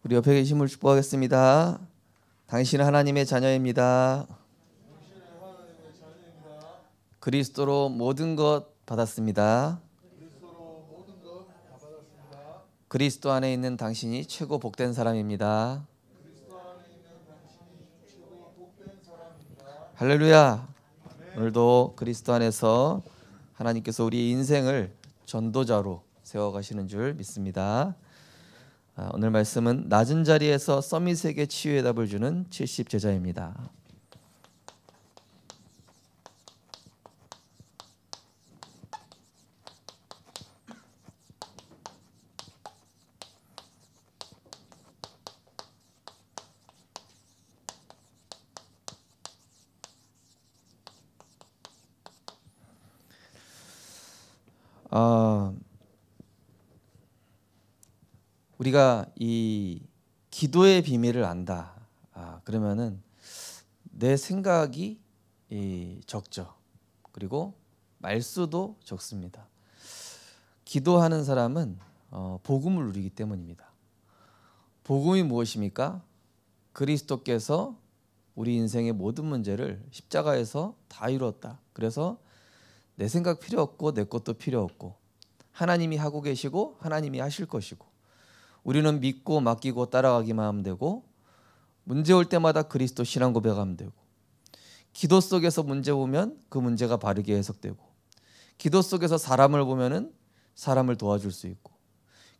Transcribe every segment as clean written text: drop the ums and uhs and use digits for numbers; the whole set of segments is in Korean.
우리 옆에 계신 분 축복하겠습니다. 당신은 하나님의 자녀입니다. 그리스도로 모든 것 받았습니다. 그리스도 안에 있는 당신이 최고 복된 사람입니다. 할렐루야. 오늘도 그리스도 안에서 하나님께서 우리 인생을 전도자로 세워가시는 줄 믿습니다. 오늘 말씀은 낮은 자리에서 서밋에게 치유의 답을 주는 70 제자입니다. 우리가 이 기도의 비밀을 안다. 그러면은 내 생각이 적죠. 그리고 말수도 적습니다. 기도하는 사람은 복음을 누리기 때문입니다. 복음이 무엇입니까? 그리스도께서 우리 인생의 모든 문제를 십자가에서 다 이루었다. 그래서 내 생각 필요 없고 내 것도 필요 없고 하나님이 하고 계시고 하나님이 하실 것이고 우리는 믿고 맡기고 따라가기만 하면 되고 문제 올 때마다 그리스도 신앙 고백하면 되고 기도 속에서 문제 보면 그 문제가 바르게 해석되고 기도 속에서 사람을 보면은 사람을 도와줄 수 있고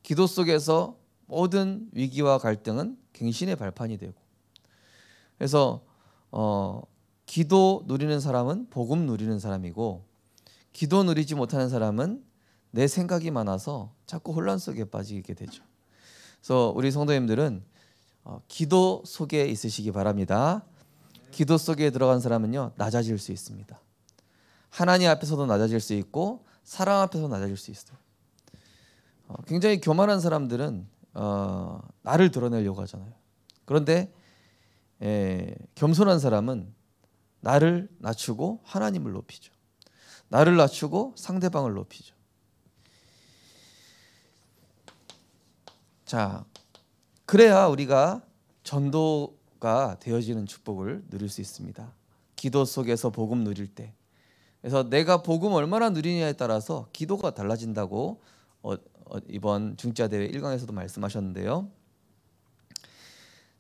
기도 속에서 모든 위기와 갈등은 갱신의 발판이 되고 그래서 기도 누리는 사람은 복음 누리는 사람이고 기도 누리지 못하는 사람은 내 생각이 많아서 자꾸 혼란 속에 빠지게 되죠. 그래서 우리 성도님들은 기도 속에 있으시기 바랍니다. 기도 속에 들어간 사람은요 낮아질 수 있습니다. 하나님 앞에서도 낮아질 수 있고 사람 앞에서도 낮아질 수 있어요. 굉장히 교만한 사람들은 나를 드러내려고 하잖아요. 그런데 겸손한 사람은 나를 낮추고 하나님을 높이죠. 나를 낮추고 상대방을 높이죠. 자, 그래야 우리가 전도가 되어지는 축복을 누릴 수 있습니다. 기도 속에서 복음 누릴 때. 그래서 내가 복음 얼마나 누리냐에 따라서 기도가 달라진다고 이번 중지자대회 1강에서도 말씀하셨는데요.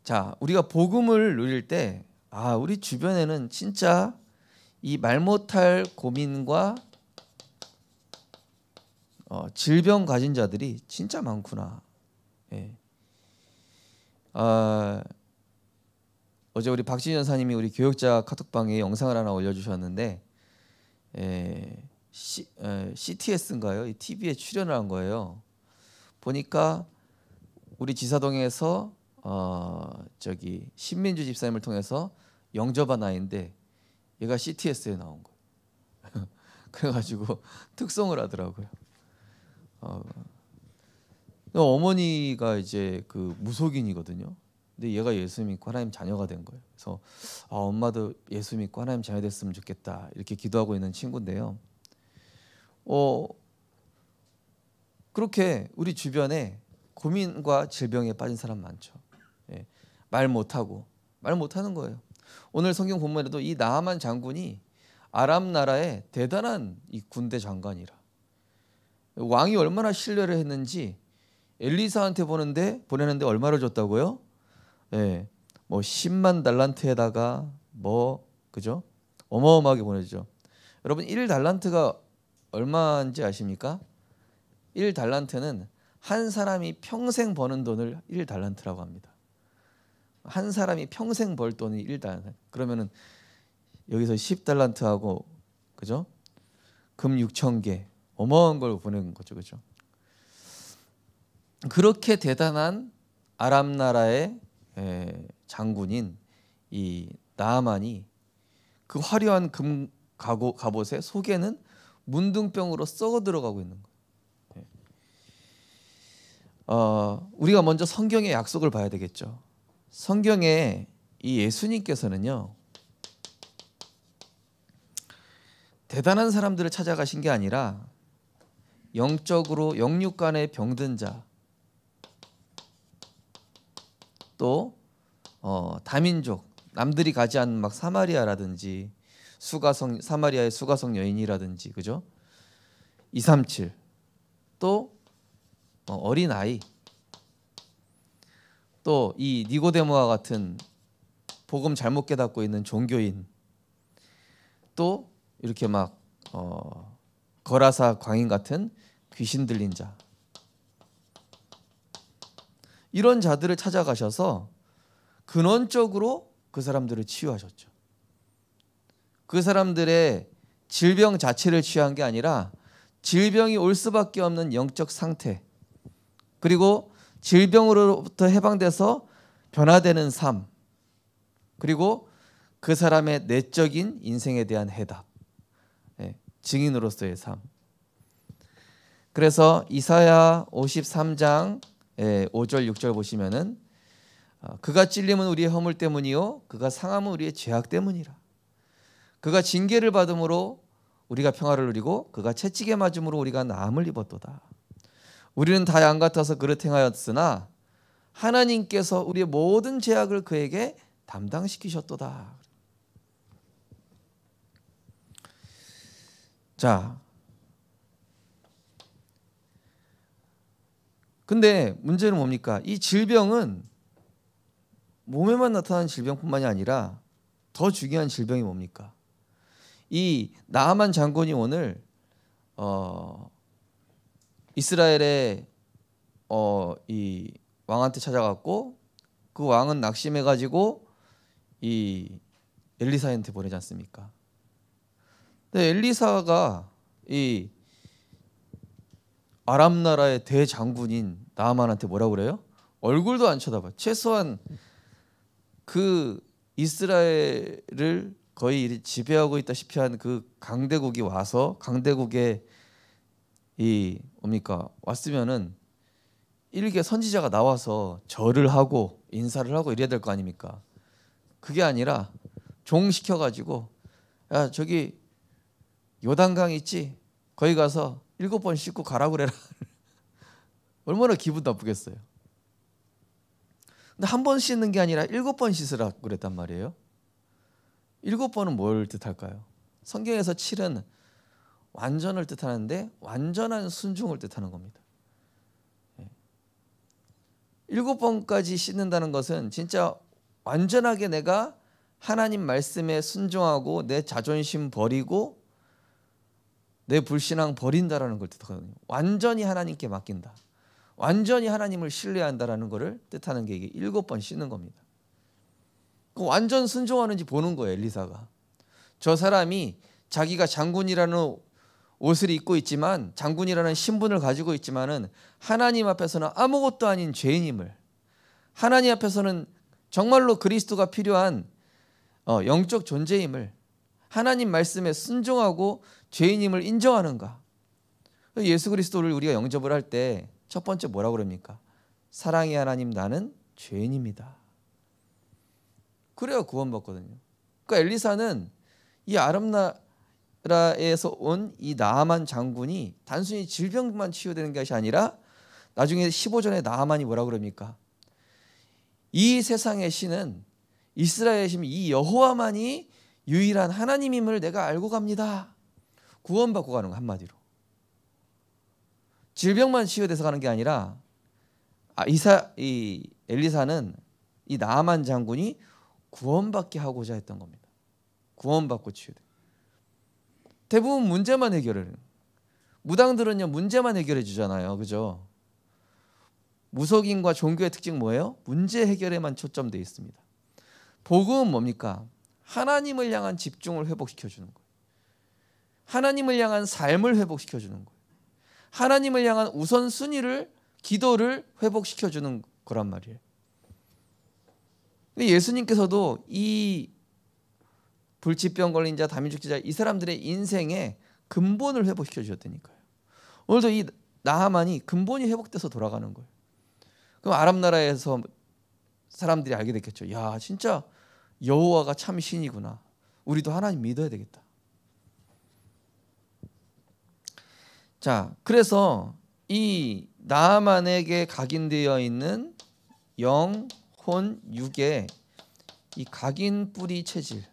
자, 우리가 복음을 누릴 때 우리 주변에는 진짜 이 말 못할 고민과 질병 가진 자들이 진짜 많구나. 어제 우리 박진희 전사님이 우리 교역자 카톡방에 영상을 하나 올려주셨는데 CTS인가요? 이 TV에 출연을 한 거예요. 보니까 우리 지사동에서 신민주 집사님을 통해서 영접한 아이인데 얘가 CTS에 나온 거예요. 그래가지고 특송을 하더라고요. 어머니가 이제 그 무속인이거든요. 근데 얘가 예수 믿고 하나님 자녀가 된 거예요. 그래서 엄마도 예수 믿고 하나님 자녀 됐으면 좋겠다 이렇게 기도하고 있는 친구인데요. 그렇게 우리 주변에 고민과 질병에 빠진 사람 많죠. 말 못하는 거예요. 오늘 성경 본문에도 이 나하만 장군이 아람 나라의 대단한 이 군대 장관이라 왕이 얼마나 신뢰를 했는지 엘리사한테 보내는데 얼마를 줬다고요? 뭐 10만 달란트에다가 그죠? 어마어마하게 보내죠. 여러분 1달란트가 얼마인지 아십니까? 1달란트는 한 사람이 평생 버는 돈을 1달란트라고 합니다. 한 사람이 평생 벌 돈이 1달란트. 그러면은 여기서 10달란트하고 그죠? 금 6,000개 어마어마한 걸 보내는 거죠. 그죠? 그렇게 대단한 아람 나라의 장군인 이 나하만이 그 화려한 금 갑옷의 속에는 문둥병으로 썩어 들어가고 있는 거예요. 우리가 먼저 성경의 약속을 봐야 되겠죠. 성경에 이 예수님께서는요 대단한 사람들을 찾아가신 게 아니라 영적으로 영육간에 병든 자 또 다민족, 남들이 가지 않는 막 사마리아라든지 수가성, 사마리아의 수가성 여인이라든지, 그죠? 237. 또 어린 아이, 또 이 니고데모와 같은 복음 잘못 깨닫고 있는 종교인, 또 이렇게 막 거라사 광인 같은 귀신 들린 자, 이런 자들을 찾아가셔서 근원적으로 그 사람들을 치유하셨죠. 그 사람들의 질병 자체를 치유한 게 아니라 질병이 올 수밖에 없는 영적 상태, 그리고 질병으로부터 해방돼서 변화되는 삶, 그리고 그 사람의 내적인 인생에 대한 해답, 증인으로서의 삶. 그래서 이사야 53장 5절 6절 보시면은 그가 찔림은 우리의 허물 때문이요 그가 상함은 우리의 죄악 때문이라. 그가 징계를 받음으로 우리가 평화를 누리고 그가 채찍에 맞음으로 우리가 나음을 입었도다. 우리는 다 양 같아서 그릇 행하였으나 하나님께서 우리의 모든 죄악을 그에게 담당시키셨도다. 자, 근데 문제는 뭡니까? 이 질병은 몸에만 나타나는 질병뿐만이 아니라 더 중요한 질병이 뭡니까? 이 나아만 장군이 오늘 이스라엘의 이 왕한테 찾아갔고, 그 왕은 낙심해가지고 이 엘리사한테 보내지 않습니까? 근데 엘리사가 이 아람 나라의 대장군인 나아만한테 뭐라고 그래요? 얼굴도 안 쳐다봐. 최소한 그 이스라엘을 거의 지배하고 있다시피 한 그 강대국이 와서 강대국에 이 뭡니까 왔으면은 일개 선지자가 나와서 절을 하고 인사를 하고 이래야 될 거 아닙니까? 그게 아니라 종 시켜가지고 야 저기 요단강 있지? 거기 가서 7번 씻고 가라고 그래라. 얼마나 기분 나쁘겠어요. 근데 한 번 씻는 게 아니라 7번 씻으라고 그랬단 말이에요. 7번은 뭘 뜻할까요? 성경에서 7은 완전을 뜻하는데 완전한 순종을 뜻하는 겁니다. 7번까지 씻는다는 것은 진짜 완전하게 내가 하나님 말씀에 순종하고 내 자존심 버리고 내 불신앙 버린다라는 걸 뜻하거든요. 완전히 하나님께 맡긴다. 완전히 하나님을 신뢰한다라는 것을 뜻하는 게 이게 7번 씻는 겁니다. 완전 순종하는지 보는 거예요. 엘리사가. 저 사람이 자기가 장군이라는 옷을 입고 있지만, 장군이라는 신분을 가지고 있지만은 하나님 앞에서는 아무것도 아닌 죄인임을, 하나님 앞에서는 정말로 그리스도가 필요한 영적 존재임을, 하나님 말씀에 순종하고 죄인임을 인정하는가. 예수 그리스도를 우리가 영접을 할 때 첫 번째 뭐라고 그럽니까? 사랑의 하나님 나는 죄인입니다. 그래야 구원받거든요. 그러니까 엘리사는 이 아람 나라에서 온 이 나아만 장군이 단순히 질병만 치유되는 것이 아니라 나중에 15절에 나아만이 뭐라고 그럽니까? 이 세상의 신은 이스라엘의 신, 이 여호와만이 유일한 하나님임을 내가 알고 갑니다. 구원받고 가는 거 한마디로. 질병만 치유돼서 가는 게 아니라 이 엘리사는 이 나아만 장군이 구원받게 하고자 했던 겁니다. 구원받고 치유돼. 대부분 문제만 해결해요. 무당들은요 문제만 해결해 주잖아요, 그죠? 무속인과 종교의 특징 뭐예요? 문제 해결에만 초점되어 있습니다. 복음은 뭡니까? 하나님을 향한 집중을 회복시켜 주는 거예요. 하나님을 향한 삶을 회복시켜 주는 거예요. 하나님을 향한 우선순위를, 기도를 회복시켜 주는 거란 말이에요. 예수님께서도 이 불치병 걸린 자, 다민족자 이 사람들의 인생의 근본을 회복시켜 주셨다니까요. 오늘도 이 나하만이 근본이 회복돼서 돌아가는 거예요. 그럼 아람 나라에서 사람들이 알게 됐겠죠. 야, 진짜 여호와가 참 신이구나. 우리도 하나님 믿어야 되겠다. 자, 그래서 이 나하만에게 각인되어 있는 영, 혼, 육의 이 각인 뿌리 체질,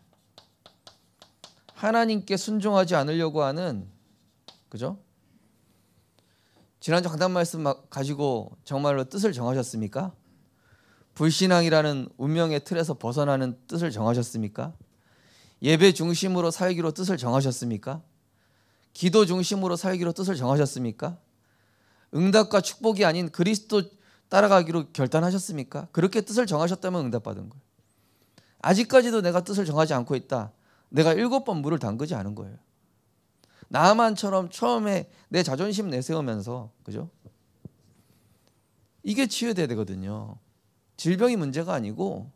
하나님께 순종하지 않으려고 하는, 그죠? 지난주 강단 말씀 가지고 정말로 뜻을 정하셨습니까? 불신앙이라는 운명의 틀에서 벗어나는 뜻을 정하셨습니까? 예배 중심으로 살기로 뜻을 정하셨습니까? 기도 중심으로 살기로 뜻을 정하셨습니까? 응답과 축복이 아닌 그리스도 따라가기로 결단하셨습니까? 그렇게 뜻을 정하셨다면 응답받은 거예요. 아직까지도 내가 뜻을 정하지 않고 있다. 내가 7번 물을 담그지 않은 거예요. 나아만처럼 처음에 내 자존심 내세우면서, 그죠? 이게 치유돼야 되거든요. 질병이 문제가 아니고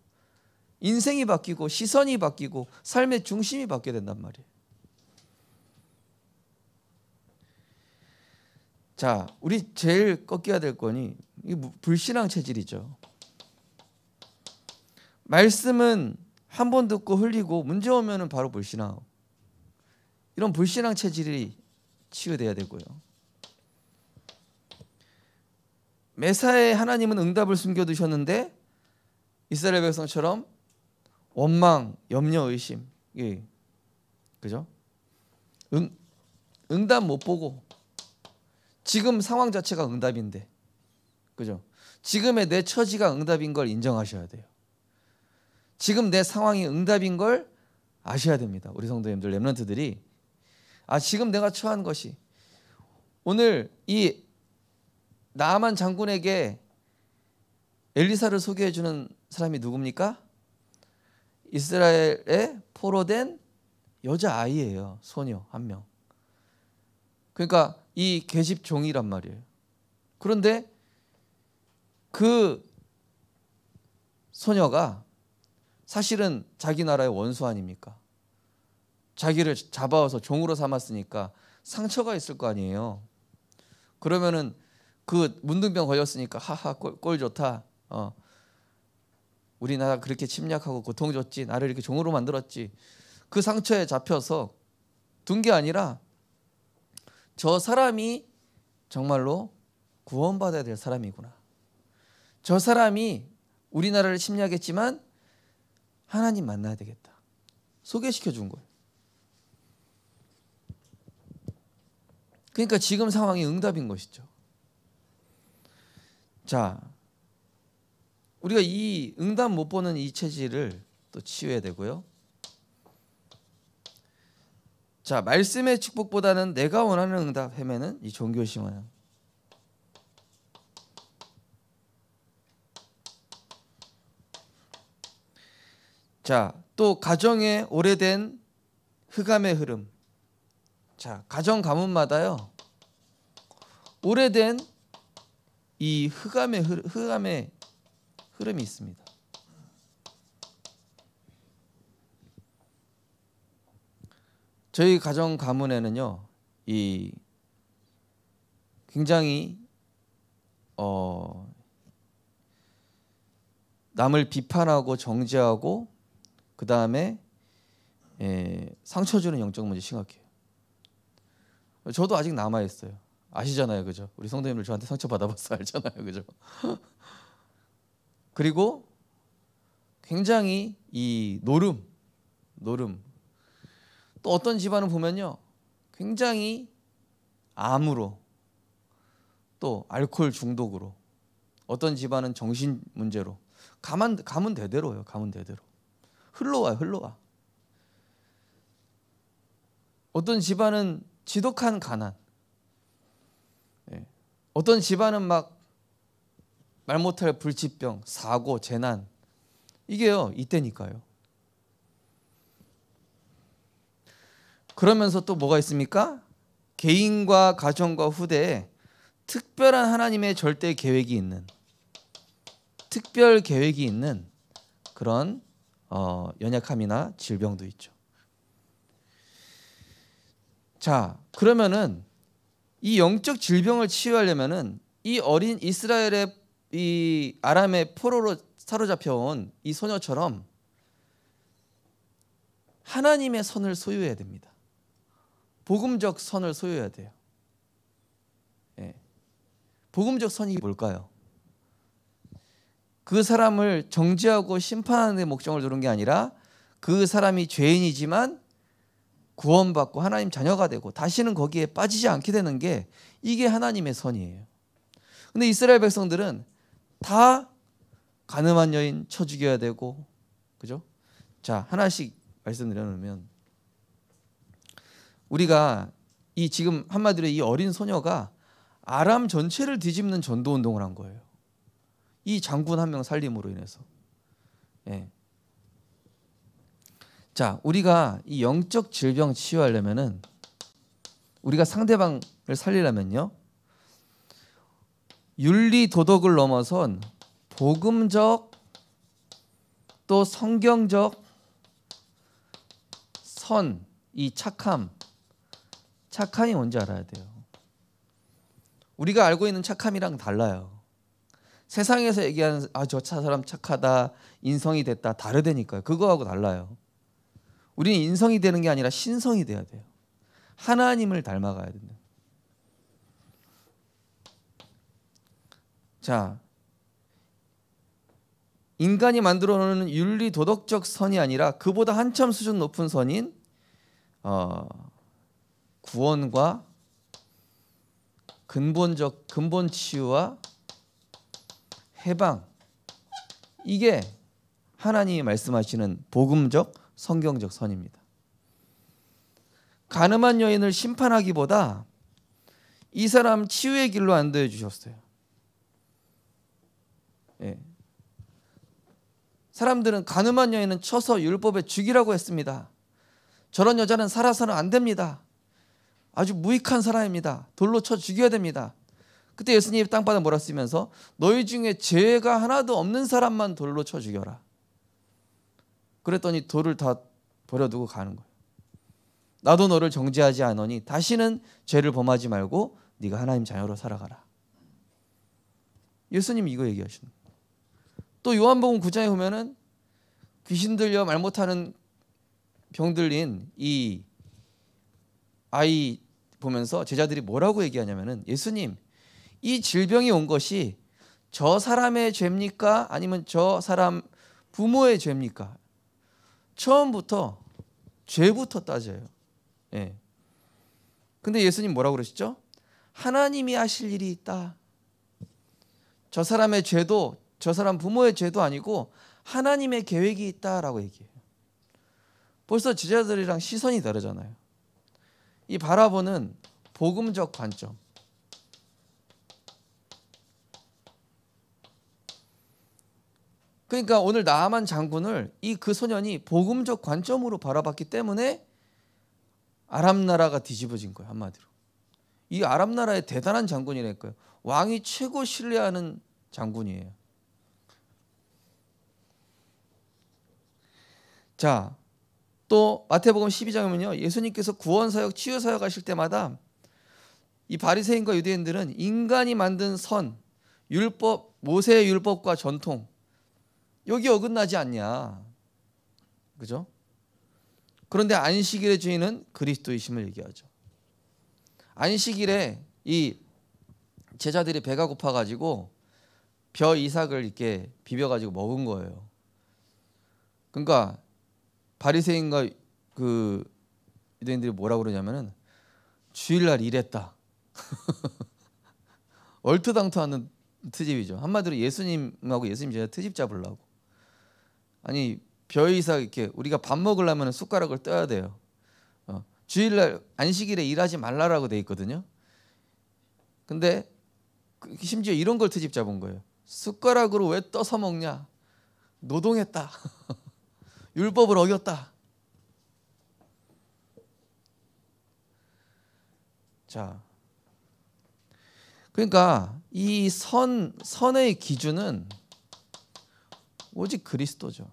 인생이 바뀌고 시선이 바뀌고 삶의 중심이 바뀌어야 된단 말이에요. 자, 우리 제일 꺾여야 될 거니 이 불신앙 체질이죠. 말씀은 한 번 듣고 흘리고 문제 오면은 바로 불신앙. 이런 불신앙 체질이 치유돼야 되고요. 메사에 하나님은 응답을 숨겨두셨는데 이스라엘 백성처럼 원망, 염려, 의심, 예, 그죠? 응답 못 보고 지금 상황 자체가 응답인데, 그죠? 지금의 내 처지가 응답인 걸 인정하셔야 돼요. 지금 내 상황이 응답인 걸 아셔야 됩니다. 우리 성도님들, 렘넌트들이 지금 내가 처한 것이, 오늘 이 나아만 장군에게 엘리사를 소개해 주는 사람이 누굽니까? 이스라엘의 포로된 여자아이예요. 소녀 한 명. 그러니까 이 계집 종이란 말이에요. 그런데 그 소녀가 사실은 자기 나라의 원수 아닙니까? 자기를 잡아와서 종으로 삼았으니까 상처가 있을 거 아니에요. 그러면은 그 문둥병 걸렸으니까 하하 꼴 좋다. 우리나라 그렇게 침략하고 고통 줬지. 나를 이렇게 종으로 만들었지. 그 상처에 잡혀서 둔 게 아니라 저 사람이 정말로 구원받아야 될 사람이구나. 저 사람이 우리나라를 침략했지만 하나님 만나야 되겠다. 소개시켜 준 거예요. 그러니까 지금 상황이 응답인 것이죠. 자, 우리가 이 응답 못 보는 이 체질을 또 치유해야 되고요. 자, 말씀의 축복보다는 내가 원하는 응답 헤매는 이 종교심은, 자, 또 가정의 오래된 흑암의 흐름. 자, 가정 가문마다요 오래된 이 흑암의 흐름이 있습니다. 저희 가정 가문에는요 이 굉장히 남을 비판하고 정죄하고 그 다음에 상처 주는 영적 문제 심각해요. 저도 아직 남아 있어요. 아시잖아요, 그죠? 우리 성도님들 저한테 상처 받아봤어 알잖아요, 그죠? 그리고 굉장히 이 노름 또 어떤 집안을 보면요 굉장히 암으로 또 알코올 중독으로 어떤 집안은 정신 문제로 가문 대대로요. 가문 대대로 흘러와. 어떤 집안은 지독한 가난, 어떤 집안은 막 말 못할 불치병, 사고, 재난, 이게요 이때니까요. 그러면서 또 뭐가 있습니까? 개인과 가정과 후대에 특별한 하나님의 절대 계획이 있는, 특별 계획이 있는 그런 연약함이나 질병도 있죠. 자, 그러면은 이 영적 질병을 치유하려면은 이 어린 이스라엘의 이 아람의 포로로 사로잡혀온 이 소녀처럼 하나님의 선을 소유해야 됩니다. 복음적 선을 소유해야 돼요. 복음적 선이 뭘까요? 그 사람을 정죄하고 심판하는 데 목적을 두는 게 아니라 그 사람이 죄인이지만 구원받고 하나님 자녀가 되고 다시는 거기에 빠지지 않게 되는 게 이게 하나님의 선이에요. 근데 이스라엘 백성들은 다 가늠한 여인 쳐 죽여야 되고, 그죠? 자, 하나씩 말씀드려 놓으면 우리가 이 지금 한마디로 이 어린 소녀가 아람 전체를 뒤집는 전도 운동을 한 거예요. 이 장군 한 명 살림으로 인해서. 예. 자, 우리가 이 영적 질병 치유하려면은 우리가 상대방을 살리려면요, 윤리 도덕을 넘어선 복음적 또 성경적 선, 이 착함이 뭔지 알아야 돼요. 우리가 알고 있는 착함이랑 달라요. 세상에서 얘기하는 저 사람 착하다, 인성이 됐다, 다르다니까요. 그거하고 달라요. 우리는 인성이 되는 게 아니라 신성이 돼야 돼요. 하나님을 닮아가야 된다. 자, 인간이 만들어 놓는 윤리 도덕적 선이 아니라 그보다 한참 수준 높은 선인 구원과 근본 치유와 해방, 이게 하나님이 말씀하시는 복음적 성경적 선입니다. 가늠한 여인을 심판하기보다 이 사람 치유의 길로 안도해 주셨어요. 예. 사람들은 가늠한 여인은 쳐서 율법에 죽이라고 했습니다. 저런 여자는 살아서는 안 됩니다. 아주 무익한 사람입니다. 돌로 쳐 죽여야 됩니다. 그때 예수님이 땅바닥 몰아쓰면서 너희 중에 죄가 하나도 없는 사람만 돌로 쳐 죽여라. 그랬더니 돌을 다 버려두고 가는 거예요. 나도 너를 정죄하지 않으니 다시는 죄를 범하지 말고 네가 하나님 자녀로 살아가라. 예수님이 이거 얘기하시는 거예요. 또 요한복음 9장에 보면은 귀신 들려 말 못하는 병 들린 이 아이 보면서 제자들이 뭐라고 얘기하냐면은, 예수님, 이 질병이 온 것이 저 사람의 죄입니까? 아니면 저 사람 부모의 죄입니까? 처음부터 죄부터 따져요. 예. 근데 예수님 뭐라고 그러시죠? 하나님이 하실 일이 있다. 저 사람의 죄도 저 사람 부모의 죄도 아니고 하나님의 계획이 있다라고 얘기해요. 벌써 제자들이랑 시선이 다르잖아요. 이 바라보는 복음적 관점. 그러니까 오늘 나아만 장군을 그 소년이 복음적 관점으로 바라봤기 때문에 아람 나라가 뒤집어진 거예요. 한마디로. 이 아람 나라의 대단한 장군이랄까요. 왕이 최고 신뢰하는 장군이에요. 자, 또 마태복음 12장에 보면요, 예수님께서 구원사역, 치유사역 하실 때마다 이 바리새인과 유대인들은 인간이 만든 선, 율법, 모세의 율법과 전통, 여기 어긋나지 않냐, 그죠? 그런데 안식일의 주인은 그리스도이심을 얘기하죠. 안식일에 이 제자들이 배가 고파가지고 벼 이삭을 이렇게 비벼가지고 먹은 거예요. 그러니까 바리새인과 그 유대인들이 뭐라고 그러냐면은 주일날 일했다. 얼토당토하는 트집이죠. 한마디로 예수님하고 예수님 제자 트집 잡으려고. 아니, 벼 이삭 이렇게 우리가 밥 먹으려면 숟가락을 떠야 돼요. 주일날 안식일에 일하지 말라라고 돼 있거든요. 근데 심지어 이런 걸 트집 잡은 거예요. 숟가락으로 왜 떠서 먹냐? 노동했다. 율법을 어겼다. 자, 그러니까 이 선의 기준은 오직 그리스도죠.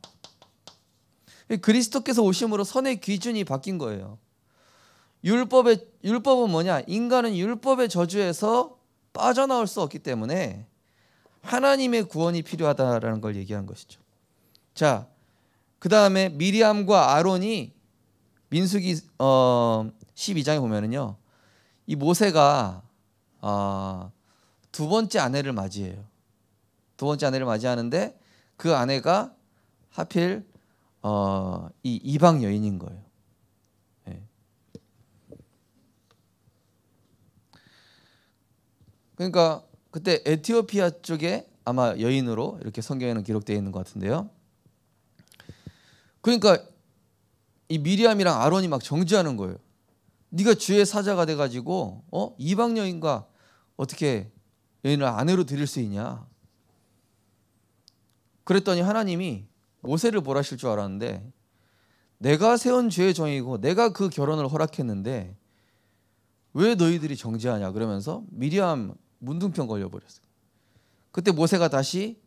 그리스도께서 오심으로 선의 기준이 바뀐 거예요. 율법은 뭐냐? 인간은 율법의 저주에서 빠져나올 수 없기 때문에 하나님의 구원이 필요하다라는 걸 얘기한 것이죠. 자, 그 다음에 미리암과 아론이 민수기 12장에 보면은요, 이 모세가 두 번째 아내를 맞이해요. 두 번째 아내를 맞이하는데 그 아내가 하필 이 이방 여인인 거예요. 예. 그러니까 그때 에티오피아 쪽에 아마 여인으로 이렇게 성경에는 기록되어 있는 것 같은데요. 그러니까 이 미리암이랑 아론이 막 정죄하는 거예요. 네가 주의 사자가 돼가지고 이방 여인과 어떻게 여인을 아내로 드릴 수 있냐. 그랬더니 하나님이 모세를 몰아실 줄 알았는데 내가 세운 주의 종이고 내가 그 결혼을 허락했는데 왜 너희들이 정죄하냐 그러면서 미리암 문둥병 걸려버렸어요. 그때 모세가 다시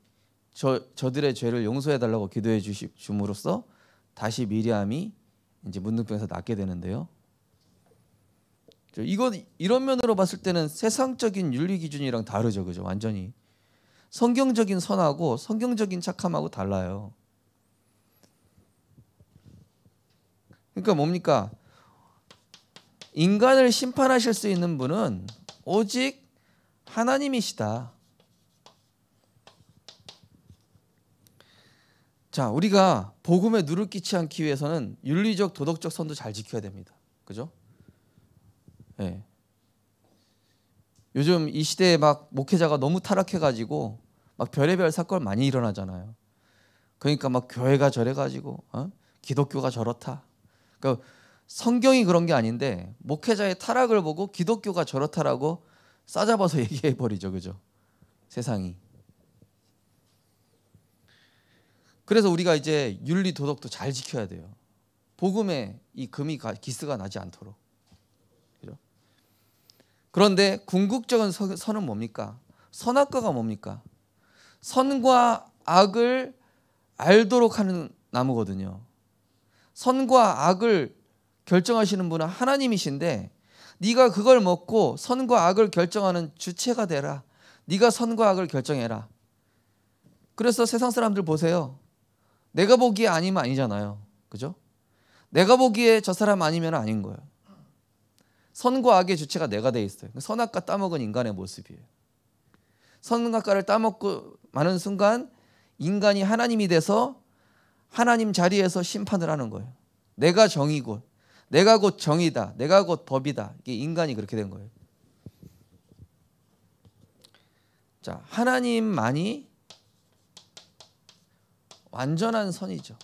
저들의 죄를 용서해달라고 기도해 주심으로써 다시 미리암이 이제 문둥병에서 낫게 되는데요. 이런 면으로 봤을 때는 세상적인 윤리 기준이랑 다르죠, 그죠? 완전히 성경적인 선하고 성경적인 착함하고 달라요. 그러니까 뭡니까? 인간을 심판하실 수 있는 분은 오직 하나님이시다. 자, 우리가 복음에 누를 끼치지 않기 위해서는 윤리적 도덕적 선도 잘 지켜야 됩니다. 그죠? 네. 요즘 이 시대에 막 목회자가 너무 타락해가지고 막 별의별 사건 많이 일어나잖아요. 그러니까 막 교회가 저래가지고 기독교가 저렇다. 그러니까 성경이 그런 게 아닌데 목회자의 타락을 보고 기독교가 저렇다라고 싸잡아서 얘기해버리죠, 그죠? 세상이. 그래서 우리가 이제 윤리 도덕도 잘 지켜야 돼요. 복음에 이 금이 기스가 나지 않도록. 그죠? 그런데 궁극적인 선은 뭡니까? 선악과가 뭡니까? 선과 악을 알도록 하는 나무거든요. 선과 악을 결정하시는 분은 하나님이신데 네가 그걸 먹고 선과 악을 결정하는 주체가 되라. 네가 선과 악을 결정해라. 그래서 세상 사람들 보세요. 내가 보기에 아니면 아니잖아요. 그죠? 내가 보기에 저 사람 아니면 아닌 거예요. 선과 악의 주체가 내가 돼 있어요. 선악과 따먹은 인간의 모습이에요. 선악과를 따먹고 마는 순간 인간이 하나님이 돼서 하나님 자리에서 심판을 하는 거예요. 내가 정이고 내가 곧 정이다. 내가 곧 법이다. 이게 인간이 그렇게 된 거예요. 자, 하나님만이 완전한 선이죠.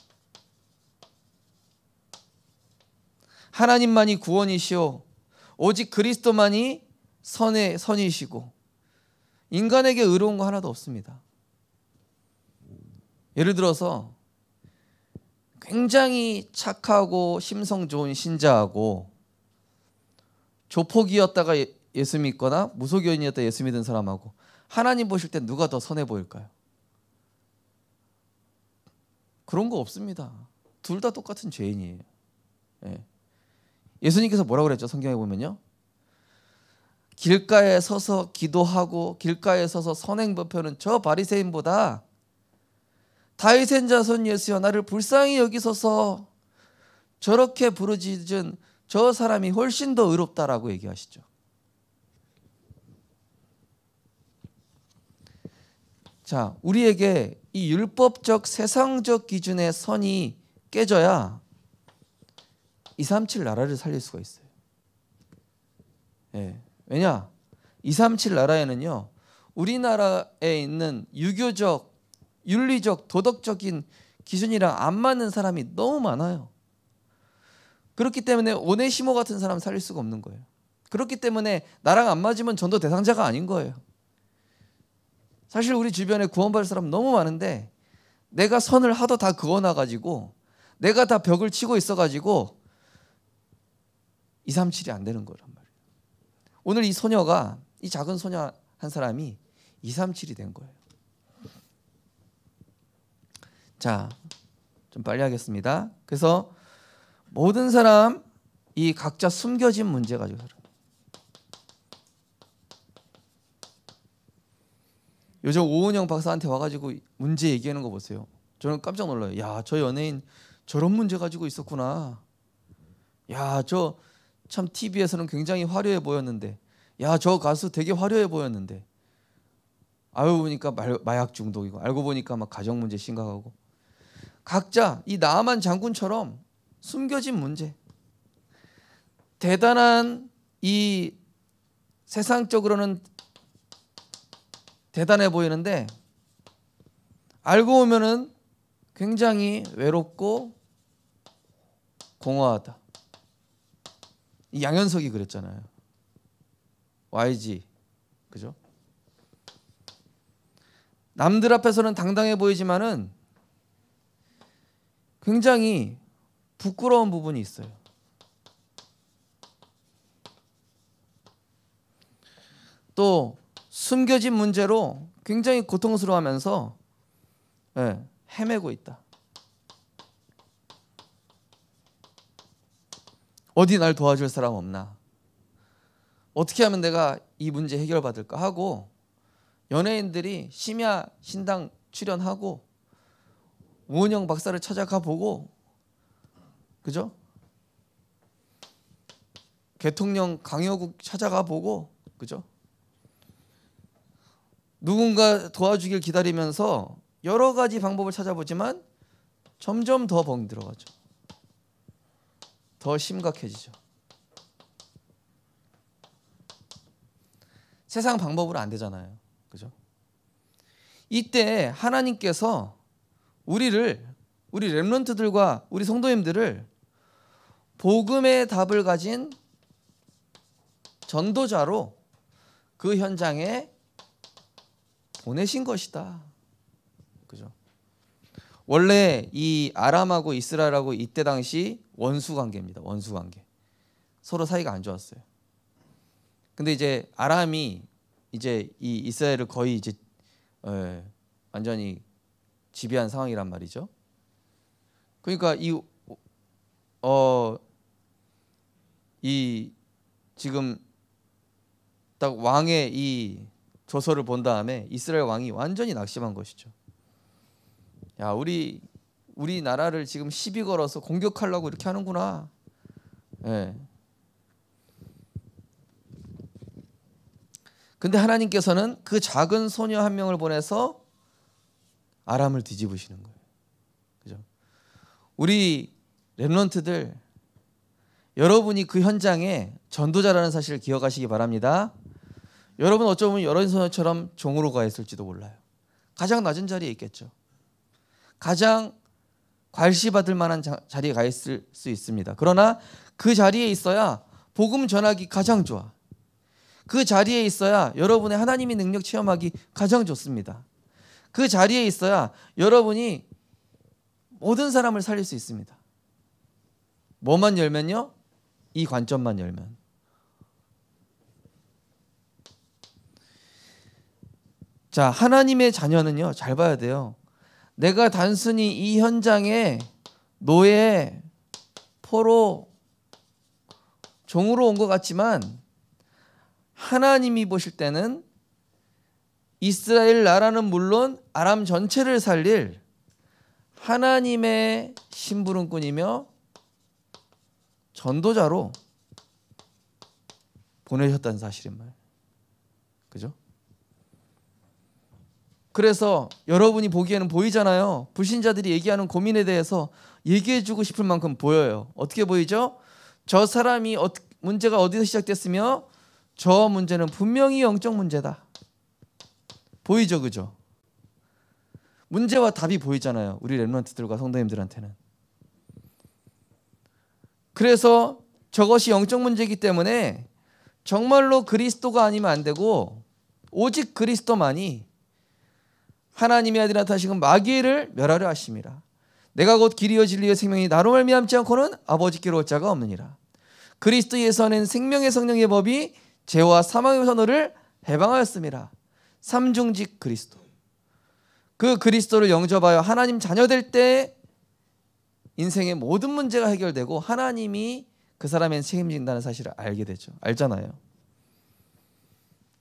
하나님만이 구원이시오. 오직 그리스도만이 선이시고 인간에게 의로운 거 하나도 없습니다. 예를 들어서 굉장히 착하고 심성 좋은 신자하고 조폭이었다가 예수 믿거나 무속인이었다가 예수 믿은 사람하고 하나님 보실 때 누가 더 선해 보일까요? 그런 거 없습니다. 둘 다 똑같은 죄인이에요. 예. 예수님께서 뭐라고 그랬죠? 성경에 보면요. 길가에 서서 기도하고 길가에 서서 선행 베푸는 저 바리새인보다 다윗의 자손 예수여 나를 불쌍히 여기소서 저렇게 부르짖은 저 사람이 훨씬 더 의롭다라고 얘기하시죠. 자, 우리에게 이 율법적 세상적 기준의 선이 깨져야 237 나라를 살릴 수가 있어요. 예. 왜냐? 237 나라에는요. 우리나라에 있는 유교적, 윤리적, 도덕적인 기준이랑 안 맞는 사람이 너무 많아요. 그렇기 때문에 오네시모 같은 사람 살릴 수가 없는 거예요. 그렇기 때문에 나랑 안 맞으면 전도 대상자가 아닌 거예요. 사실 우리 주변에 구원받을 사람 너무 많은데 내가 선을 하도 다 그어놔가지고 내가 다 벽을 치고 있어가지고 237이 안 되는 거란 말이에요. 오늘 이 소녀가 이 작은 소녀 한 사람이 237이 된 거예요. 자, 좀 빨리 하겠습니다. 그래서 모든 사람 이 각자 숨겨진 문제 가지고 살아요. 요즘 오은영 박사한테 와가지고 문제 얘기하는 거 보세요. 저는 깜짝 놀라요. 야, 저 연예인 저런 문제 가지고 있었구나. 야, 저 참 TV에서는 굉장히 화려해 보였는데, 야, 저 가수 되게 화려해 보였는데, 알고 보니까 마약 중독이고, 알고 보니까 막 가정 문제 심각하고, 각자 이 나아만 장군처럼 숨겨진 문제, 대단한 이 세상적으로는 대단해 보이는데 알고 보면은 굉장히 외롭고 공허하다. 이 양현석이 그랬잖아요. YG, 그죠? 남들 앞에서는 당당해 보이지만은 굉장히 부끄러운 부분이 있어요. 또 숨겨진 문제로 굉장히 고통스러워하면서 헤매고 있다. 어디 날 도와줄 사람 없나? 어떻게 하면 내가 이 문제 해결받을까 하고 연예인들이 심야 신당 출연하고 우은영 박사를 찾아가 보고, 그죠? 대통령 강효국 찾아가 보고, 그죠? 누군가 도와주길 기다리면서 여러 가지 방법을 찾아보지만 점점 더 벙 들어가죠. 더 심각해지죠. 세상 방법으로 안 되잖아요. 그죠? 이때 하나님께서 우리 렘넌트들과 우리 성도님들을 복음의 답을 가진 전도자로 그 현장에 보내신 것이다. 그죠? 원래 이 아람하고 이스라엘하고 이때 당시 원수 관계입니다. 원수 관계. 서로 사이가 안 좋았어요. 근데 이제 아람이 이제 이 이스라엘을 거의 이제 완전히 지배한 상황이란 말이죠. 그러니까 이 지금 딱 왕의 이 조서를 본 다음에 이스라엘 왕이 완전히 낙심한 것이죠. 야, 우리 나라를 지금 시비 걸어서 공격하려고 이렇게 하는구나. 예. 근데 하나님께서는 그 작은 소녀 한 명을 보내서 아람을 뒤집으시는 거예요. 그죠? 우리 렘넌트들, 여러분이 그 현장에 전도자라는 사실을 기억하시기 바랍니다. 여러분 어쩌면 여러 소녀처럼 종으로 가 있을지도 몰라요. 가장 낮은 자리에 있겠죠. 가장 괄시받을 만한 자리에 가 있을 수 있습니다. 그러나 그 자리에 있어야 복음 전하기 가장 좋아. 그 자리에 있어야 여러분의 하나님의 능력 체험하기 가장 좋습니다. 그 자리에 있어야 여러분이 모든 사람을 살릴 수 있습니다. 뭐만 열면요? 이 관점만 열면. 자, 하나님의 자녀는요, 잘 봐야 돼요. 내가 단순히 이 현장에 노예, 포로, 종으로 온 것 같지만 하나님이 보실 때는 이스라엘 나라는 물론 아람 전체를 살릴 하나님의 심부름꾼이며 전도자로 보내셨다는 사실인 말이에요. 그죠? 그래서 여러분이 보기에는 보이잖아요. 불신자들이 얘기하는 고민에 대해서 얘기해주고 싶을 만큼 보여요. 어떻게 보이죠? 저 사람이 문제가 어디서 시작됐으며 저 문제는 분명히 영적 문제다. 보이죠, 그죠? 문제와 답이 보이잖아요. 우리 렘넌트들과 성도님들한테는. 그래서 저것이 영적 문제이기 때문에 정말로 그리스도가 아니면 안 되고 오직 그리스도만이 하나님의 아들이 나타나시고 마귀를 멸하려 하심이라. 내가 곧 길이요 진리요 생명이 나로 말미암지 않고는 아버지께로 올 자가 없느니라. 그리스도 예수는 생명의 성령의 법이 죄와 사망의 너를 해방하였음이라. 삼중직 그리스도. 그 그리스도를 영접하여 하나님 자녀 될 때 인생의 모든 문제가 해결되고 하나님이 그 사람의 책임진다는 사실을 알게 되죠. 알잖아요.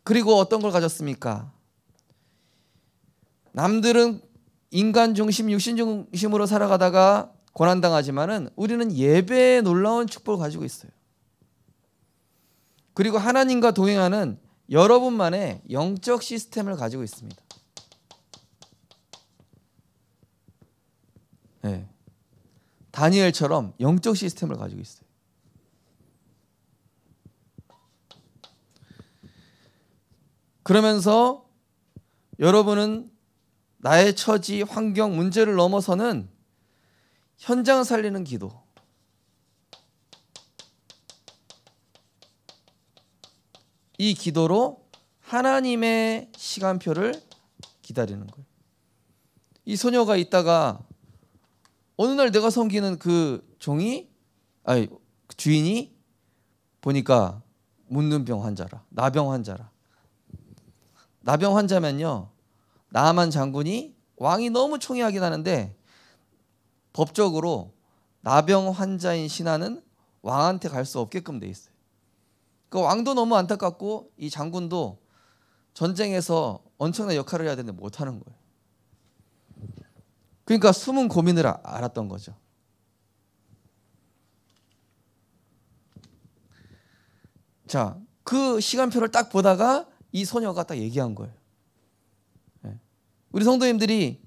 그리고 어떤 걸 가졌습니까? 남들은 인간 중심, 육신 중심으로 살아가다가 고난당하지만은 우리는 예배의 놀라운 축복을 가지고 있어요. 그리고 하나님과 동행하는 여러분만의 영적 시스템을 가지고 있습니다. 네. 다니엘처럼 영적 시스템을 가지고 있어요. 그러면서 여러분은 나의 처지, 환경, 문제를 넘어서는 현장 살리는 기도, 이 기도로 하나님의 시간표를 기다리는 거예요. 이 소녀가 있다가 어느 날 내가 섬기는 그 주인이 보니까 문둥병 환자라, 나병 환자라. 나병 환자면요, 나아만 장군이 왕이 너무 총애하긴 하는데 법적으로 나병 환자인 신하는 왕한테 갈 수 없게끔 돼 있어요. 그 왕도 너무 안타깝고 이 장군도 전쟁에서 엄청난 역할을 해야 되는데 못하는 거예요. 그러니까 숨은 고민을 알았던 거죠. 자, 그 시간표를 딱 보다가 이 소녀가 딱 얘기한 거예요. 우리 성도님들이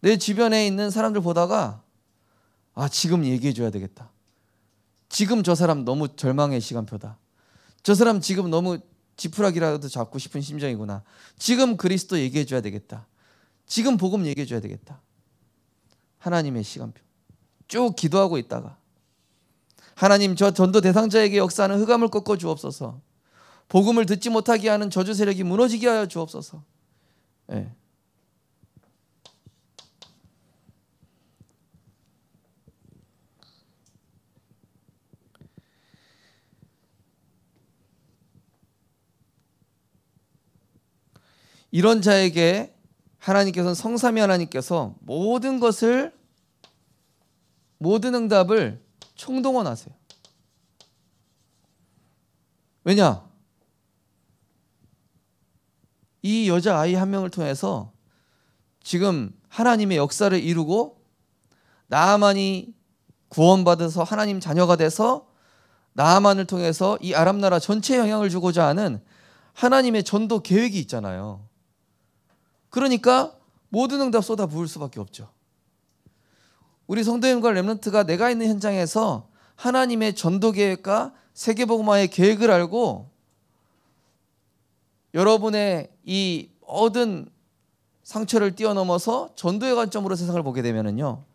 내 주변에 있는 사람들 보다가 지금 얘기해 줘야 되겠다. 지금 저 사람 너무 절망의 시간표다. 저 사람 지금 너무 지푸라기라도 잡고 싶은 심정이구나. 지금 그리스도 얘기해 줘야 되겠다. 지금 복음 얘기해 줘야 되겠다. 하나님의 시간표. 쭉 기도하고 있다가 하나님, 저 전도 대상자에게 역사하는 흑암을 꺾어 주옵소서. 복음을 듣지 못하게 하는 저주 세력이 무너지게 하여 주옵소서. 네. 이런 자에게 하나님께서는 성삼위 하나님께서 모든 응답을 총동원하세요. 왜냐? 이 여자아이 한 명을 통해서 지금 하나님의 역사를 이루고 나아만이 구원받아서 하나님 자녀가 돼서 나아만을 통해서 이 아람 나라 전체에 영향을 주고자 하는 하나님의 전도 계획이 있잖아요. 그러니까 모든 응답 쏟아 부을 수밖에 없죠. 우리 성도님과 렘넌트가 내가 있는 현장에서 하나님의 전도 계획과 세계복음화의 계획을 알고 여러분의 이 모든 상처를 뛰어넘어서 전도의 관점으로 세상을 보게 되면은요,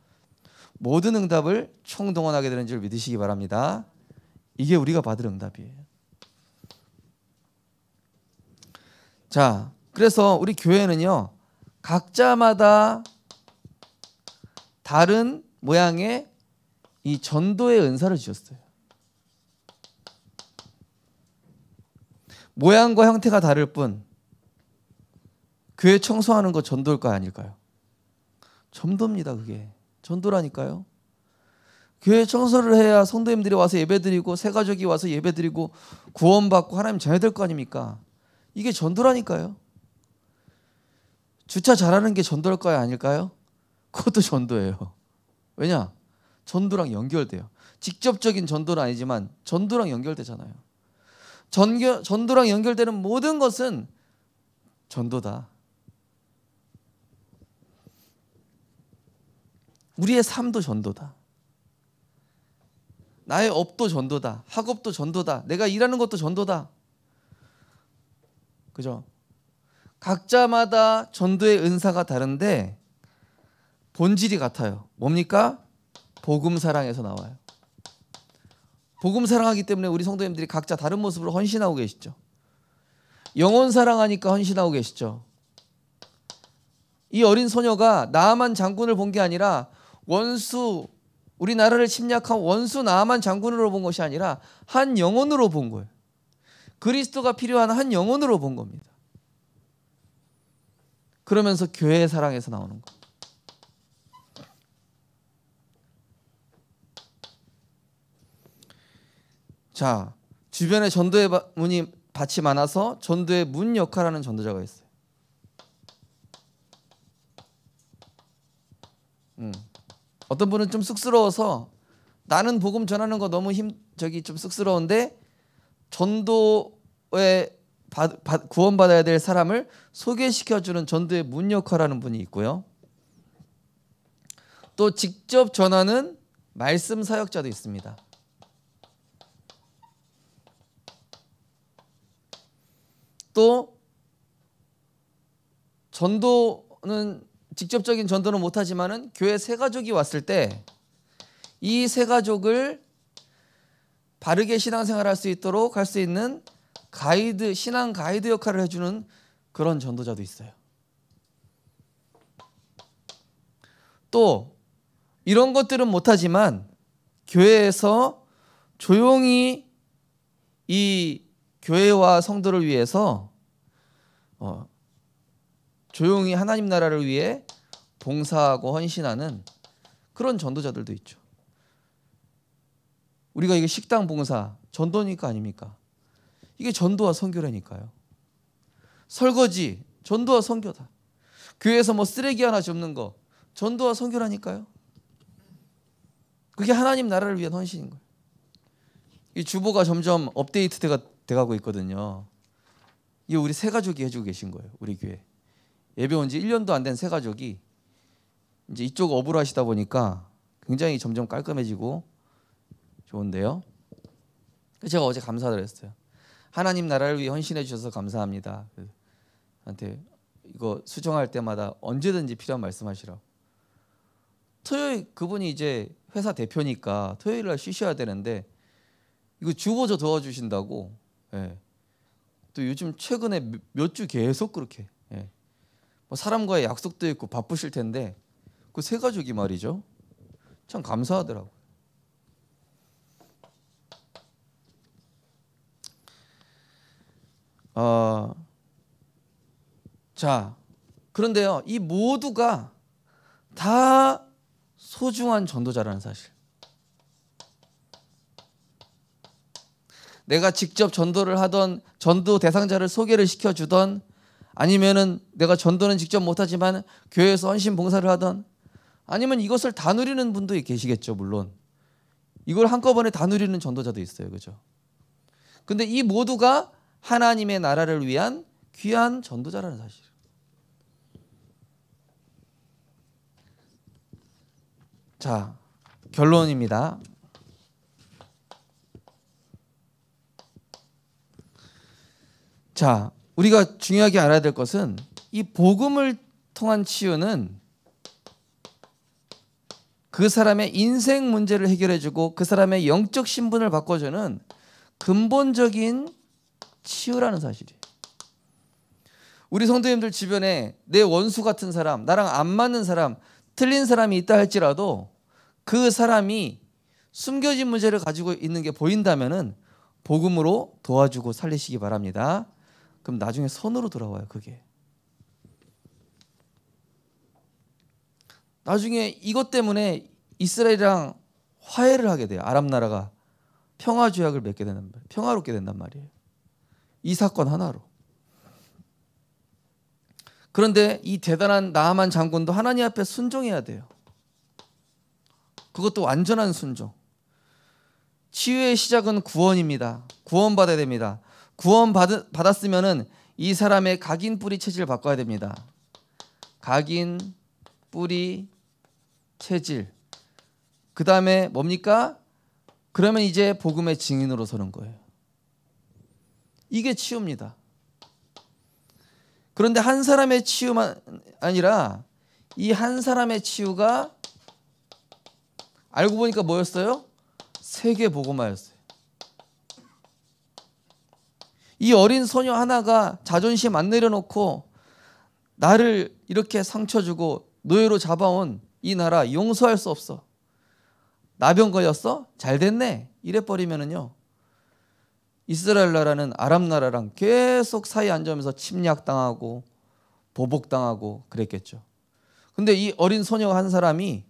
모든 응답을 총동원하게 되는 줄 믿으시기 바랍니다. 이게 우리가 받을 응답이에요. 자, 그래서 우리 교회는요, 각자마다 다른 모양의 이 전도의 은사를 주셨어요. 모양과 형태가 다를 뿐 교회 청소하는 거 전도일까요, 아닐까요? 전도입니다. 그게 전도라니까요. 교회 청소를 해야 성도님들이 와서 예배드리고 새가족이 와서 예배드리고 구원받고 하나님 자녀 될 거 아닙니까? 이게 전도라니까요. 주차 잘하는 게 전도일까요, 아닐까요? 그것도 전도예요. 왜냐? 전도랑 연결돼요. 직접적인 전도는 아니지만 전도랑 연결되잖아요. 전도랑 연결되는 모든 것은 전도다. 우리의 삶도 전도다. 나의 업도 전도다. 학업도 전도다. 내가 일하는 것도 전도다. 그죠? 각자마다 전도의 은사가 다른데 본질이 같아요. 뭡니까? 복음 사랑에서 나와요. 복음 사랑하기 때문에 우리 성도님들이 각자 다른 모습으로 헌신하고 계시죠. 영혼 사랑하니까 헌신하고 계시죠. 이 어린 소녀가 나아만 장군을 본 게 아니라 원수, 우리나라를 침략한 원수 나아만 장군으로 본 것이 아니라 한 영혼으로 본 거예요. 그리스도가 필요한 한 영혼으로 본 겁니다. 그러면서 교회의 사랑에서 나오는 거. 자, 주변에 전도의 문이 밭이 많아서 전도의 문 역할하는 전도자가 있어요. 어떤 분은 좀 쑥스러워서 나는 복음 전하는 거 너무 좀 쑥스러운데 전도의 구원받아야 될 사람을 소개시켜주는 전도의 문 역할하는 분이 있고요. 또 직접 전하는 말씀 사역자도 있습니다. 또 전도는 직접적인 전도는 못하지만은 교회 새 가족이 왔을 때 이 새 가족을 바르게 신앙생활할 수 있도록 할 수 있는 가이드, 신앙 가이드 역할을 해주는 그런 전도자도 있어요. 또 이런 것들은 못하지만 교회에서 조용히 이 교회와 성도를 위해서 조용히 하나님 나라를 위해 봉사하고 헌신하는 그런 전도자들도 있죠. 우리가 이게 식당 봉사 전도니까 아닙니까? 이게 전도와 선교라니까요. 설거지 전도와 선교다. 교회에서 뭐 쓰레기 하나 줍는 거 전도와 선교라니까요. 그게 하나님 나라를 위한 헌신인 거예요. 이 주보가 점점 업데이트가 돼가고 있거든요. 이게 우리 새 가족이 해주고 계신 거예요. 우리 교회 예배 온 지 1년도 안 된 새 가족이 이제 이쪽 업으로 하시다 보니까 굉장히 점점 깔끔해지고 좋은데요. 제가 어제 감사를 했어요. 하나님 나라를 위해 헌신해 주셔서 감사합니다. 저한테 이거 수정할 때마다 언제든지 필요한 말씀하시라고. 토요일 그분이 이제 회사 대표니까 토요일 날 쉬셔야 되는데 이거 주보조 도와주신다고. 예. 또 요즘 최근에 몇 주 계속 그렇게. 예. 뭐 사람과의 약속도 있고 바쁘실 텐데 그 새 가족이 말이죠. 참 감사하더라고요. 자, 그런데요, 이 모두가 다 소중한 전도자라는 사실. 내가 직접 전도를 하던 전도 대상자를 소개를 시켜주던 아니면은 내가 전도는 직접 못하지만 교회에서 헌신 봉사를 하던 아니면 이것을 다 누리는 분도 계시겠죠. 물론 이걸 한꺼번에 다 누리는 전도자도 있어요. 그죠? 근데 이 모두가 하나님의 나라를 위한 귀한 전도자라는 사실. 자, 결론입니다. 자, 우리가 중요하게 알아야 될 것은 이 복음을 통한 치유는 그 사람의 인생 문제를 해결해주고 그 사람의 영적 신분을 바꿔주는 근본적인 치유라는 사실이에요. 우리 성도님들 주변에 내 원수 같은 사람, 나랑 안 맞는 사람, 틀린 사람이 있다 할지라도 그 사람이 숨겨진 문제를 가지고 있는 게 보인다면은 복음으로 도와주고 살리시기 바랍니다. 그럼 나중에 선으로 돌아와요. 그게 나중에 이것 때문에 이스라엘이랑 화해를 하게 돼요. 아람 나라가 평화 조약을 맺게 된단 말이에요. 평화롭게 된단 말이에요. 이 사건 하나로. 그런데 이 대단한 나하만 장군도 하나님 앞에 순종해야 돼요. 그것도 완전한 순종. 치유의 시작은 구원입니다. 구원받아야 됩니다. 구원받았으면은 이 사람의 각인 뿌리 체질을 바꿔야 됩니다. 각인 뿌리 체질. 그 다음에 뭡니까? 그러면 이제 복음의 증인으로 서는 거예요. 이게 치유입니다. 그런데 한 사람의 치유만 아니라 이 한 사람의 치유가 알고 보니까 뭐였어요? 세계 복음화였어요. 이 어린 소녀 하나가 자존심 안 내려놓고 나를 이렇게 상처 주고 노예로 잡아온 이 나라 용서할 수 없어. 나병 걸렸어? 잘 됐네. 이래버리면은요. 이스라엘 나라는 아람 나라랑 계속 사이 앉으면서 침략당하고 보복당하고 그랬겠죠. 근데 이 어린 소녀 한 사람이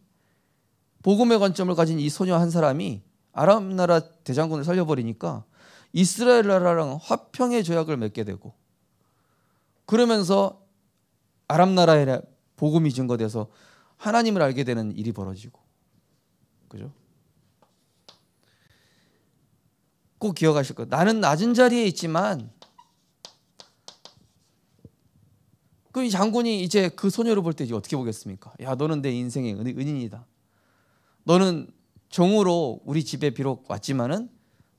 복음의 관점을 가진 이 소녀 한 사람이 아람 나라 대장군을 살려버리니까 이스라엘 나라랑 화평의 조약을 맺게 되고 그러면서 아람 나라에 복음이 증거돼서 하나님을 알게 되는 일이 벌어지고 그죠? 꼭 기억하실 거예요. 나는 낮은 자리에 있지만 그럼 이 장군이 이제 그 소녀를 볼 때 어떻게 보겠습니까? 야, 너는 내 인생의 은인이다. 너는 종으로 우리 집에 비록 왔지만은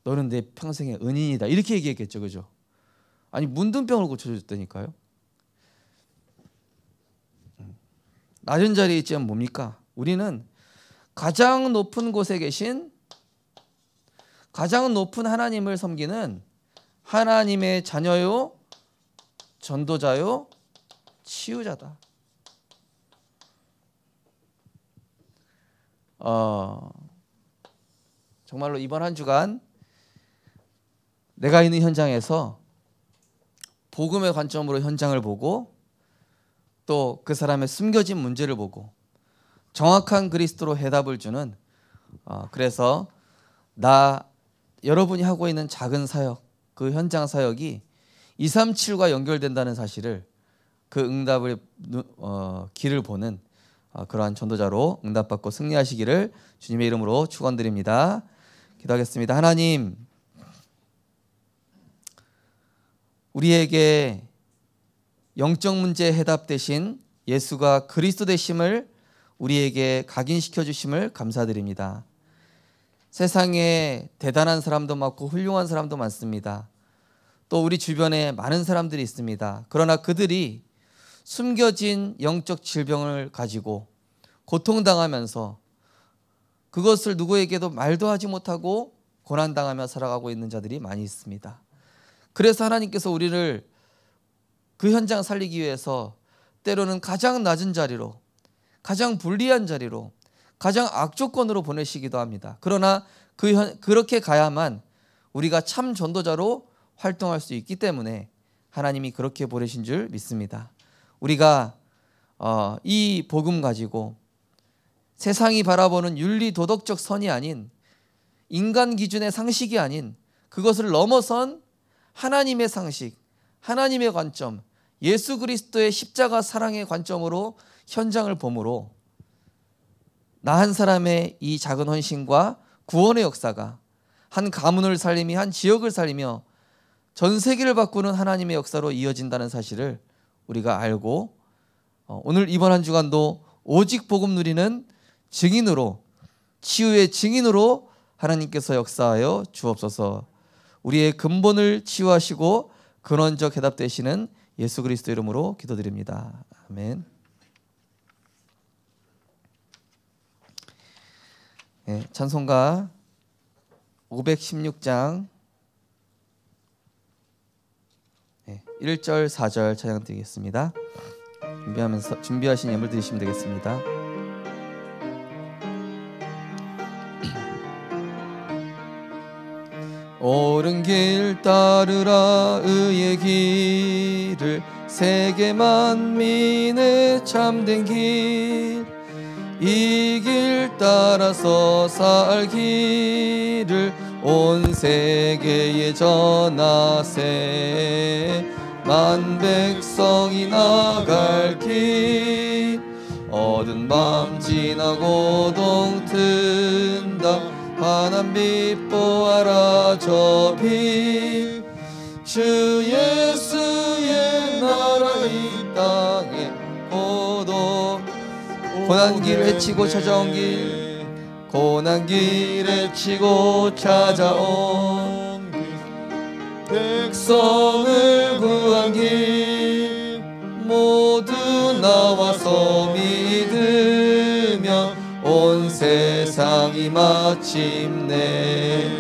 너는 내 평생의 은인이다. 이렇게 얘기했겠죠, 그죠? 아니, 문둥병을 고쳐줬다니까요. 낮은 자리에 있지만 뭡니까? 우리는 가장 높은 곳에 계신 가장 높은 하나님을 섬기는 하나님의 자녀요, 전도자요, 치유자다. 정말로 이번 한 주간 내가 있는 현장에서 복음의 관점으로 현장을 보고 또 그 사람의 숨겨진 문제를 보고 정확한 그리스도로 해답을 주는 그래서 여러분이 하고 있는 작은 사역, 그 현장 사역이 237과 연결된다는 사실을 그 응답을 길을 보는 그러한 전도자로 응답받고 승리하시기를 주님의 이름으로 축원드립니다. 기도하겠습니다. 하나님, 우리에게 영적 문제의 해답 대신 예수가 그리스도 되심을 우리에게 각인시켜 주심을 감사드립니다. 세상에 대단한 사람도 많고 훌륭한 사람도 많습니다. 또 우리 주변에 많은 사람들이 있습니다. 그러나 그들이 숨겨진 영적 질병을 가지고 고통당하면서 그것을 누구에게도 말도 하지 못하고 고난당하며 살아가고 있는 자들이 많이 있습니다. 그래서 하나님께서 우리를 그 현장 살리기 위해서 때로는 가장 낮은 자리로, 가장 불리한 자리로, 가장 악조건으로 보내시기도 합니다. 그러나 그렇게 가야만 우리가 참 전도자로 활동할 수 있기 때문에 하나님이 그렇게 보내신 줄 믿습니다. 우리가 이 복음 가지고 세상이 바라보는 윤리 도덕적 선이 아닌 인간 기준의 상식이 아닌 그것을 넘어선 하나님의 상식, 하나님의 관점, 예수 그리스도의 십자가 사랑의 관점으로 현장을 보므로 나 한 사람의 이 작은 헌신과 구원의 역사가 한 가문을 살리며 한 지역을 살리며 전 세계를 바꾸는 하나님의 역사로 이어진다는 사실을 우리가 알고 오늘 이번 한 주간도 오직 복음 누리는 증인으로, 치유의 증인으로 하나님께서 역사하여 주옵소서. 우리의 근본을 치유하시고 근원적 해답 되시는 예수 그리스도 이름으로 기도드립니다. 아멘. 네, 찬송가 516장 1절 4절 찬양 드리겠습니다. 준비하신 예물 드리시면 되겠습니다. 옳은 길 따르라 의의 길을 세계 만민의 참된 길 이 길 따라서 살기를 온 세계에 전하세 만 백성이 나갈 길 어두운 밤 지나고 동튼다 환한 빛 보아라 저 빛 주 예수의 나라 이 땅에 고도 고난 길 헤치고 찾아온 길 고난 길 헤치고 찾아온 백성을 구한 길 모두 나와서 믿으면 온 세상이 마침내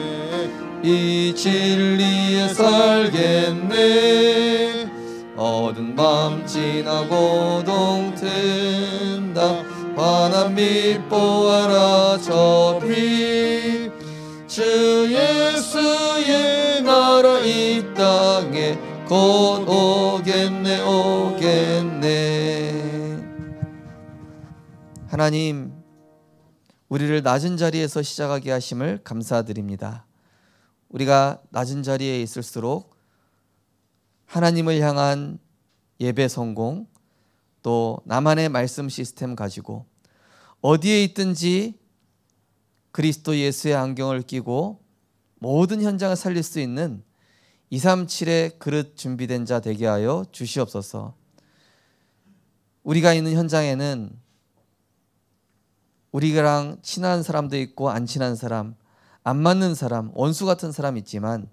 이 진리에 살겠네 어두운 밤 지나고 동튼다 환한 빛 보아라 저 빛 주 예수의 나라 이 땅에 곧 오겠네 오겠네. 하나님, 우리를 낮은 자리에서 시작하게 하심을 감사드립니다. 우리가 낮은 자리에 있을수록 하나님을 향한 예배 성공, 또 나만의 말씀 시스템 가지고 어디에 있든지 그리스도 예수의 안경을 끼고 모든 현장을 살릴 수 있는 237의 그릇 준비된 자 되게 하여 주시옵소서. 우리가 있는 현장에는 우리랑 친한 사람도 있고 안 친한 사람, 안 맞는 사람, 원수 같은 사람 있지만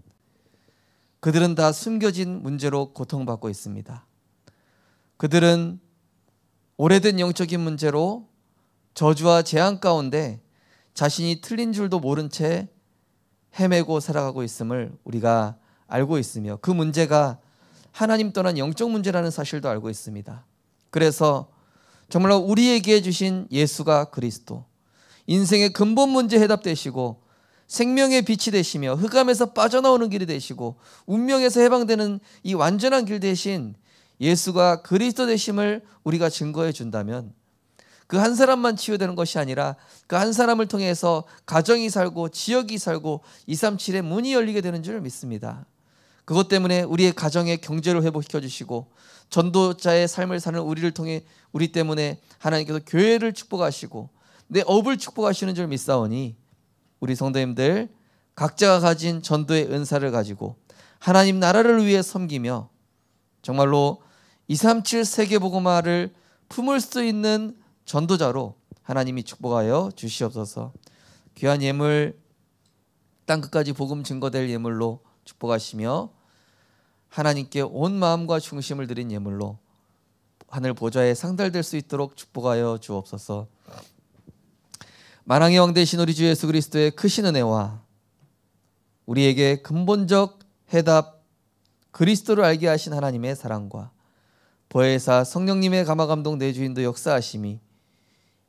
그들은 다 숨겨진 문제로 고통받고 있습니다. 그들은 오래된 영적인 문제로 저주와 재앙 가운데 자신이 틀린 줄도 모른 채 헤매고 살아가고 있음을 우리가 알고 있으며, 그 문제가 하나님 떠난 영적 문제라는 사실도 알고 있습니다. 그래서 정말로 우리에게 주신 예수가 그리스도, 인생의 근본 문제 해답되시고 생명의 빛이 되시며 흑암에서 빠져나오는 길이 되시고 운명에서 해방되는 이 완전한 길 대신 예수가 그리스도 되심을 우리가 증거해 준다면, 그 한 사람만 치유되는 것이 아니라 그 한 사람을 통해서 가정이 살고 지역이 살고 237의 문이 열리게 되는 줄 믿습니다. 그것 때문에 우리의 가정의 경제를 회복시켜 주시고 전도자의 삶을 사는 우리를 통해 우리 때문에 하나님께서 교회를 축복하시고 내 업을 축복하시는 줄 믿사오니, 우리 성도님들 각자가 가진 전도의 은사를 가지고 하나님 나라를 위해 섬기며 정말로 237 세계복음화를 품을 수 있는 전도자로 하나님이 축복하여 주시옵소서. 귀한 예물, 땅끝까지 복음 증거될 예물로 축복하시며 하나님께 온 마음과 중심을 드린 예물로 하늘 보좌에 상달될 수 있도록 축복하여 주옵소서. 만왕의 왕 되신 우리 주 예수 그리스도의 크신 은혜와 우리에게 근본적 해답 그리스도를 알게 하신 하나님의 사랑과 보혜사 성령님의 감화감동 내주인도 역사하심이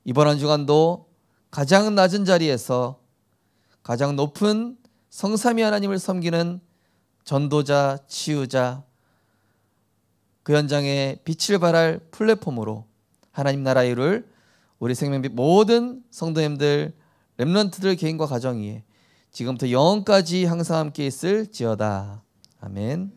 이번 한 주간도 가장 낮은 자리에서 가장 높은 성삼위 하나님을 섬기는 전도자, 치유자, 그 현장에 빛을 발할 플랫폼으로 하나님 나라의 일을 우리 생명빛 모든 성도님들, 렘넌트들 개인과 가정 위에 지금부터 영원까지 항상 함께 있을지어다. 아멘.